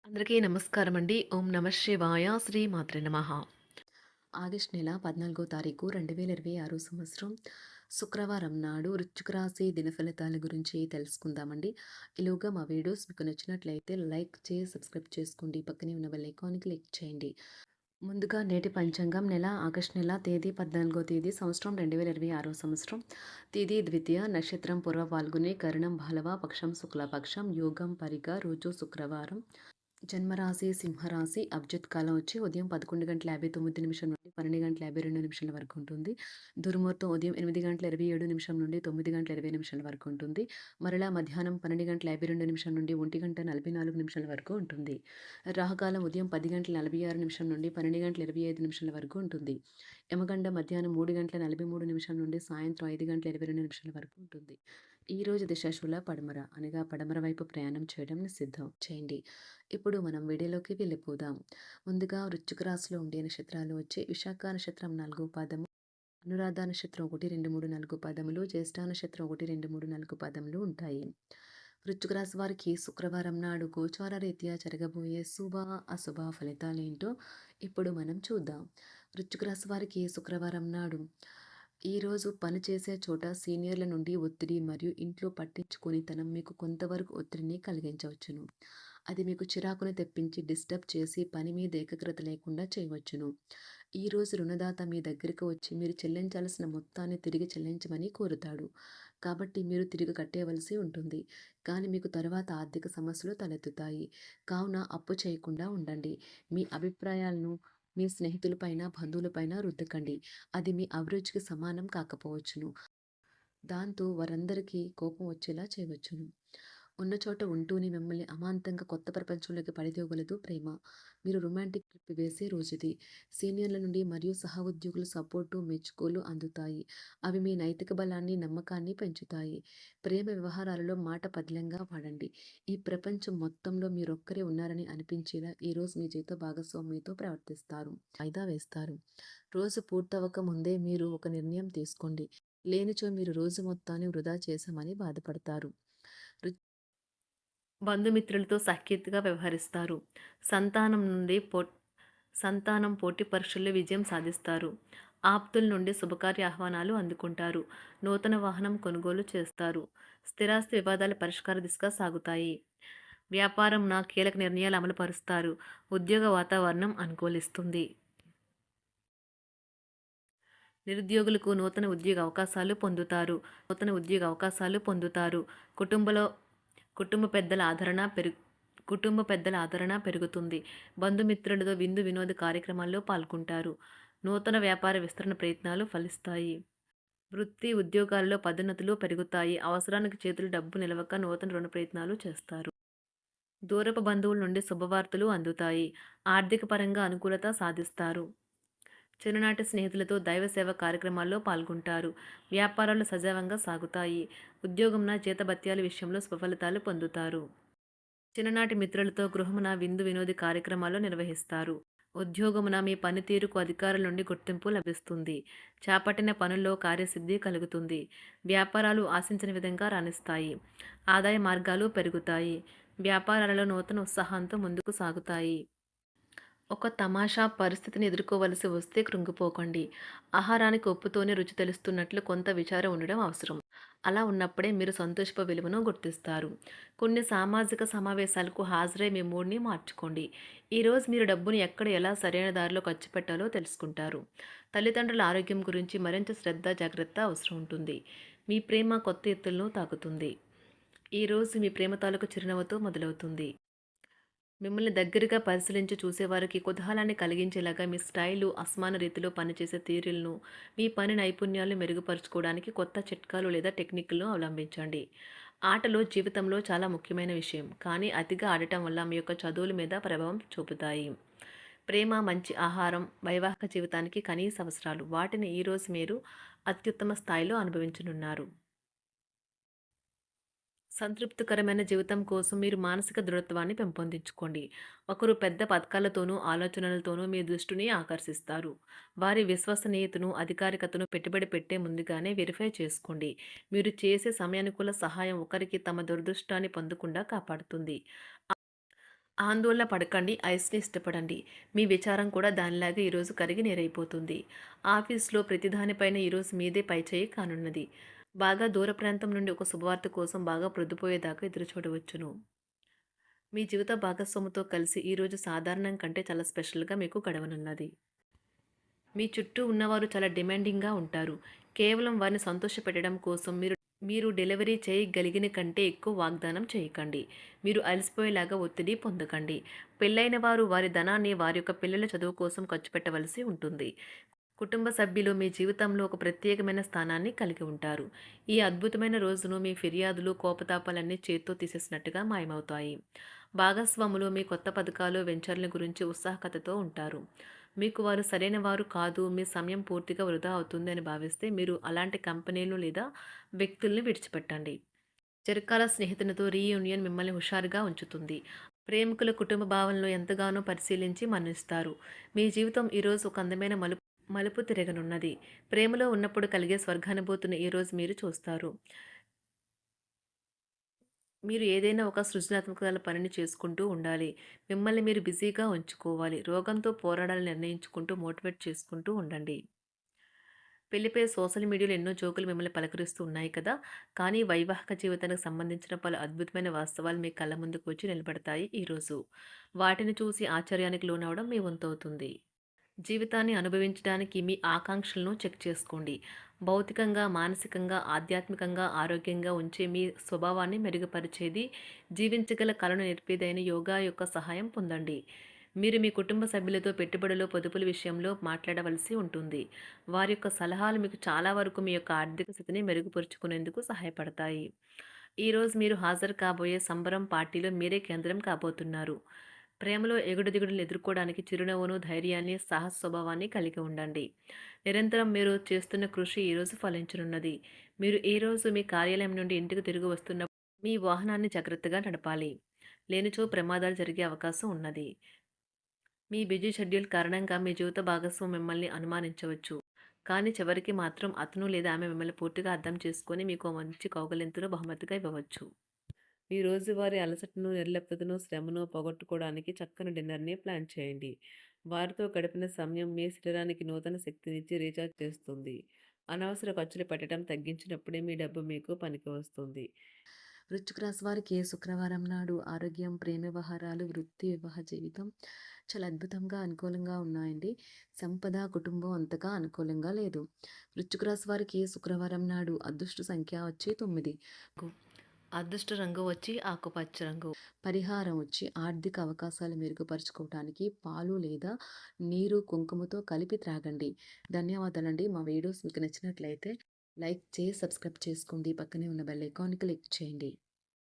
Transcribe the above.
అందరికీ నమస్కారం అండి. ఓం నమ శివాయ. శ్రీ మాత్రే నమః. ఆగస్టు నెల 14వ తారీఖు 2026 సంవత్సరం శుక్రవారం నాడు వృశ్చిక రాశి దినఫలితాల గురించి తెలుసుకుందామండి. ఈలోగా మా వీడియోస్ మీకు నచ్చినట్లయితే లైక్ చేసి సబ్స్క్రైబ్ చేసుకోండి. పక్కనే ఉన్న బెల్ ఐకాన్‌ని క్లిక్ చేయండి. ముందుగా నేటి పంచాంగం ఆగస్టు నెల తేదీ 14వ తేదీ సంవత్సరం 2026 సంవత్సరం తేదీ ద్వితీయ నక్షత్రం పూర్వ పాల్గొనే కరణం బాలవ పక్షం శుక్లపక్షం యోగం పరిగ రోజు శుక్రవారం జన్మరాశి సింహరాశి అబ్జద్ కాలం వచ్చి ఉదయం 11:59 నుండి 12:52 వరకు ఉంటుంది. దుర్ముహూర్తం ఉదయం 8:27 నుండి 9:20 వరకు ఉంటుంది. మరలా మధ్యాహ్నం 12:52 నుండి 1:44 వరకు ఉంటుంది. రాహుకాలం ఉదయం 10:46 నుండి 12:25 వరకు ఉంటుంది. యమగండ మధ్యాహ్నం 3:43 నుండి సాయంత్రం 5:22 వరకు ఉంటుంది. ఈ రోజు దిశాశూల పడమర అనగా పడమర వైపు ప్రయాణం చేయడం నిషిద్ధం చేయండి. ఇప్పుడు మనం వీడియోలోకి వెళ్ళిపోదాం. ముందుగా వృశ్చిక రాశిలో ఉండే నక్షత్రాలు వచ్చి విశాఖ నక్షత్రం 4 పాదము, అనురాధ నక్షత్రం 1, 2, 3, 4 పాదములు, జ్యేష్ఠ నక్షత్రం 1, 2, 3, 4 పాదములు ఉంటాయి. వృశ్చిక రాశి వారికి శుక్రవారం నాడు గోచార రీత్యా జరగబోయే శుభ అశుభ ఫలితాలేంటో ఇప్పుడు మనం చూద్దాం. వృశ్చిక రాశి వారికి శుక్రవారం నాడు ఈరోజు పనిచేసే చోట సీనియర్ల నుండి ఒత్తిడి మరియు ఇంట్లో పట్టించుకునితనం మీకు కొంతవరకు ఒత్తిడిని కలిగించవచ్చును. అది మీకు చిరాకును తెప్పించి డిస్టర్బ్ చేసి పని మీద ఏకాగ్రత లేకుండా చేయవచ్చును. ఈరోజు రుణదాత మీ దగ్గరకు వచ్చి మీరు చెల్లించాల్సిన మొత్తాన్ని తిరిగి చెల్లించమని కోరుతాడు. కాబట్టి మీరు తిరిగి కట్టేయవలసి ఉంటుంది. కానీ మీకు తర్వాత ఆర్థిక సమస్యలు తలెత్తుతాయి. కావున అప్పు చేయకుండా ఉండండి. మీ అభిప్రాయాలను మీ స్నేహితులపైన, బంధువులపైన రుద్దకండి. అది మీ అభిరుచికి సమానం కాకపోవచ్చును. దాంతో వారందరికీ కోపం వచ్చేలా చేయవచ్చును. ఉన్న చోట ఉంటూనే మిమ్మల్ని అమాంతంగా కొత్త ప్రపంచంలోకి పడిదేయగలదు ప్రేమ. మీరు రొమాంటిక్ ట్రిప్ వేసే రోజుది. సీనియర్ల నుండి మరియు సహ ఉద్యోగుల సపోర్టు, మెచ్చుకోలు అందుతాయి. అవి మీ నైతిక బలాన్ని, నమ్మకాన్ని పెంచుతాయి. ప్రేమ వ్యవహారాలలో మాట పదిలంగా వాడండి. ఈ ప్రపంచం మొత్తంలో మీరొక్కరే ఉన్నారని అనిపించేలా ఈరోజు మీ జీవిత భాగస్వామి మీతో ప్రవర్తిస్తారు. వాయిదా వేస్తారు. రోజు పూర్తవక ముందే మీరు ఒక నిర్ణయం తీసుకోండి. లేనిచో మీరు రోజు మొత్తాన్ని వృధా చేశామని బాధపడతారు. బంధుమిత్రులతో సఖ్యతగా వ్యవహరిస్తారు. సంతానం నుండి సంతానం పోటీ పరీక్షల్లో విజయం సాధిస్తారు. ఆప్తుల నుండి శుభకార్య ఆహ్వానాలు అందుకుంటారు. నూతన వాహనం కొనుగోలు చేస్తారు. స్థిరాస్తి వివాదాల పరిష్కార దిశగా సాగుతాయి. వ్యాపారం కీలక నిర్ణయాలు అమలు పరుస్తారు. ఉద్యోగ వాతావరణం అనుకూలిస్తుంది. నిరుద్యోగులకు నూతన ఉద్యోగ అవకాశాలు పొందుతారు. కుటుంబంలో కుటుంబ పెద్దల ఆదరణ పెరుగుతుంది. బంధుమిత్రులతో విందు వినోద కార్యక్రమాల్లో పాల్గొంటారు. నూతన వ్యాపార విస్తరణ ప్రయత్నాలు ఫలిస్తాయి. వృత్తి ఉద్యోగాల్లో పదోన్నతులు పెరుగుతాయి. అవసరానికి చేతులు డబ్బు నిలవక నూతన రుణ ప్రయత్నాలు చేస్తారు. దూరపు బంధువుల నుండి శుభవార్తలు అందుతాయి. ఆర్థిక పరంగా అనుకూలత సాధిస్తారు. చిన్ననాటి స్నేహితులతో దైవ సేవ కార్యక్రమాల్లో పాల్గొంటారు. వ్యాపారాలు సజావుగా సాగుతాయి. ఉద్యోగంన జీతభత్యాల విషయంలో స్వఫలితాలు పొందుతారు. చిన్ననాటి మిత్రులతో గృహమున విందు వినోది కార్యక్రమాలు నిర్వహిస్తారు. ఉద్యోగమున మీ పనితీరుకు అధికారుల నుండి గుర్తింపు లభిస్తుంది. చేపట్టిన పనుల్లో కార్యసిద్ధి కలుగుతుంది. వ్యాపారాలు ఆశించిన విధంగా రాణిస్తాయి. ఆదాయ మార్గాలు పెరుగుతాయి. వ్యాపారాలలో నూతన ఉత్సాహంతో ముందుకు సాగుతాయి. ఒక తమాషా పరిస్థితిని ఎదుర్కోవలసి వస్తే కృంగిపోకండి. ఆహారానికి ఉప్పుతోనే రుచి తెలుస్తున్నట్లు కొంత విచారం ఉండడం అవసరం. అలా ఉన్నప్పుడే మీరు సంతోషపు విలువను గుర్తిస్తారు. కొన్ని సామాజిక సమావేశాలకు హాజరై మీ మూడ్ని మార్చుకోండి. ఈరోజు మీరు డబ్బును ఎక్కడ ఎలా సరైన దారిలో ఖర్చు పెట్టాలో తెలుసుకుంటారు. తల్లిదండ్రుల ఆరోగ్యం గురించి మరింత శ్రద్ధ జాగ్రత్త అవసరం ఉంటుంది. మీ ప్రేమ కొత్త ఎత్తులను తాకుతుంది. ఈరోజు మీ ప్రేమ తాలూకు చిరునవ్వుతో మొదలవుతుంది. మిమ్మల్ని దగ్గరగా పరిశీలించి చూసేవారికి కుతూహలాన్ని కలిగించేలాగా మీ స్టైలు, అసమాన రీతిలో పనిచేసే తీరులను, మీ పని నైపుణ్యాలను మెరుగుపరుచుకోవడానికి కొత్త చిట్కాలు లేదా టెక్నిక్లను అవలంబించండి. ఆటలు జీవితంలో చాలా ముఖ్యమైన విషయం, కానీ అతిగా ఆడటం వల్ల మీ యొక్క చదువుల మీద ప్రభావం చూపుతాయి. ప్రేమ, మంచి ఆహారం, వైవాహిక జీవితానికి కనీస అవసరాలు. వాటిని ఈరోజు మీరు అత్యుత్తమ స్థాయిలో అనుభవించనున్నారు. సంతృప్తికరమైన జీవితం కోసం మీరు మానసిక దృఢత్వాన్ని పెంపొందించుకోండి. ఒకరు పెద్ద పథకాలతోనూ, ఆలోచనలతోనూ మీ దృష్టిని ఆకర్షిస్తారు. వారి విశ్వసనీయతను, అధికారికతను పెట్టుబడి పెట్టే ముందుగానే వెరిఫై చేసుకోండి. మీరు చేసే సమయానుకూల సహాయం ఒకరికి తమ దురదృష్టాన్ని పొందకుండా కాపాడుతుంది. ఆందోళన పడకండి, ఐస్‌ని ఇష్టపడండి. మీ విచారం కూడా దానిలాగే ఈరోజు కరిగి నీరైపోతుంది. ఆఫీస్‌లో ప్రతి దానిపైన ఈరోజు మీదే పైచేయి కానున్నది. బాగా దూర ప్రాంతం నుండి ఒక శుభవార్త కోసం బాగా ప్రొద్దుపోయేదాకా ఎదురు చూడవచ్చును. మీ జీవిత భాగస్వామితో కలిసి ఈరోజు సాధారణం కంటే చాలా స్పెషల్‌గా మీకు గడవనున్నది. మీ చుట్టూ ఉన్నవారు చాలా డిమాండింగ్‌గా ఉంటారు. కేవలం వారిని సంతోషపెట్టడం కోసం మీరు డెలివరీ చేయగలిగిన కంటే ఎక్కువ వాగ్దానం చేయకండి. మీరు అలసిపోయేలాగా ఒత్తిడి పొందకండి. పెళ్లైన వారు వారి ధనాన్ని వారి యొక్క పిల్లల చదువు కోసం ఖర్చు పెట్టవలసి ఉంటుంది. కుటుంబ సభ్యులు మీ జీవితంలో ఒక ప్రత్యేకమైన స్థానాన్ని కలిగి ఉంటారు. ఈ అద్భుతమైన రోజును మీ ఫిర్యాదులు, కోపతాపాలన్నీ చేత్తో తీసేసినట్టుగా మాయమవుతాయి. భాగస్వాములు మీ కొత్త పథకాలు, వెంచర్ల గురించి ఉత్సాహకతతో ఉంటారు. మీకు వారు సరైన వారు కాదు, మీ సమయం పూర్తిగా వృధా అవుతుంది అని భావిస్తే మీరు అలాంటి కంపెనీలు లేదా వ్యక్తుల్ని విడిచిపెట్టండి. చిరకాల స్నేహితునితో రీయూనియన్ మిమ్మల్ని హుషారుగా ఉంచుతుంది. ప్రేమికుల కుటుంబ భావనలు ఎంతగానో పరిశీలించి మన్నిస్తారు. మీ జీవితం ఈరోజు ఒక అందమైన మలుపు తిరగనున్నది. ప్రేమలో ఉన్నప్పుడు కలిగే స్వర్గానుభూతిని ఈరోజు మీరు చూస్తారు. మీరు ఏదైనా ఒక సృజనాత్మకతల పనిని చేసుకుంటూ ఉండాలి. మిమ్మల్ని మీరు బిజీగా ఉంచుకోవాలి. రోగంతో పోరాడాలని నిర్ణయించుకుంటూ మోటివేట్ చేసుకుంటూ ఉండండి. పెళ్లిపై సోషల్ మీడియాలో ఎన్నో జోకులు మిమ్మల్ని పలకరిస్తూ ఉన్నాయి కదా! కానీ వైవాహిక జీవితానికి సంబంధించిన పలు అద్భుతమైన వాస్తవాలు మీ కళ్ళ ముందుకు వచ్చి నిలబడతాయి ఈరోజు. వాటిని చూసి ఆశ్చర్యానికి లోనవ్వడం మీ వంతవుతుంది. జీవితాన్ని అనుభవించడానికి మీ ఆకాంక్షలను చెక్ చేసుకోండి. భౌతికంగా, మానసికంగా, ఆధ్యాత్మికంగా ఆరోగ్యంగా ఉంచే మీ స్వభావాన్ని మెరుగుపరిచేది, జీవించగల కళను నేర్పేదైన యోగా యొక్క సహాయం పొందండి. మీరు మీ కుటుంబ సభ్యులతో పెట్టుబడులు, పొదుపుల విషయంలో మాట్లాడవలసి ఉంటుంది. వారి యొక్క సలహాలు మీకు చాలా వరకు మీ యొక్క ఆర్థిక స్థితిని మెరుగుపరుచుకునేందుకు సహాయపడతాయి. ఈరోజు మీరు హాజరు కాబోయే సంబరం పార్టీలో మీరే కేంద్రం కాబోతున్నారు. ప్రేమలో ఎగుడు దిగుడులు ఎదుర్కోవడానికి చిరునవ్వును, ధైర్యాన్ని, సాహస స్వభావాన్ని కలిగి ఉండండి. నిరంతరం మీరు చేస్తున్న కృషి ఈరోజు ఫలించనున్నది. మీరు ఈ రోజు మీ కార్యాలయం నుండి ఇంటికి తిరిగి వస్తున్నప్పుడు మీ వాహనాన్ని జాగ్రత్తగా నడపాలి. లేనిచో ప్రమాదాలు జరిగే అవకాశం ఉన్నది. మీ బిజీ షెడ్యూల్ కారణంగా మీ జీవిత భాగస్వామి మిమ్మల్ని అనుమానించవచ్చు. కానీ చివరికి మాత్రం అతను లేదా ఆమె మిమ్మల్ని పూర్తిగా అర్థం చేసుకొని మీకు ఓ మంచి కౌగిలింతను బహుమతిగా ఇవ్వవచ్చు. మీ రోజువారీ అలసటను, నిర్లిప్తతను, శ్రమను పోగొట్టుకోవడానికి చక్కని డిన్నర్‌ని ప్లాన్ చేయండి. వారితో గడిపిన సమయం మీ శరీరానికి నూతన శక్తినిచ్చి రీచార్జ్ చేస్తుంది. అనవసర ఖర్చులు పెట్టడం తగ్గించినప్పుడే మీ డబ్బు మీకు పనికి వస్తుంది. వృశ్చిక రాశి వారికి శుక్రవారం నాడు ఆరోగ్యం, ప్రేమ వ్యవహారాలు, వృత్తి, వివాహ జీవితం చాలా అద్భుతంగా, అనుకూలంగా ఉన్నాయండి. సంపద, కుటుంబం అంతగా అనుకూలంగా లేదు. వృశ్చిక రాశి వారికి శుక్రవారం నాడు అదృష్ట సంఖ్య వచ్చి 9. అదృష్ట రంగు వచ్చి ఆకుపచ్చ రంగు. పరిహారం వచ్చి ఆర్థిక అవకాశాలు మెరుగుపరుచుకోవటానికి పాలు లేదా నీరు కుంకుమతో కలిపి త్రాగండి. ధన్యవాదాలండి. మా వీడియోస్ మీకు నచ్చినట్లయితే లైక్ చేసి సబ్స్క్రైబ్ చేసుకోండి. పక్కనే ఉన్న బెల్ ఐకాన్ క్లిక్ చేయండి.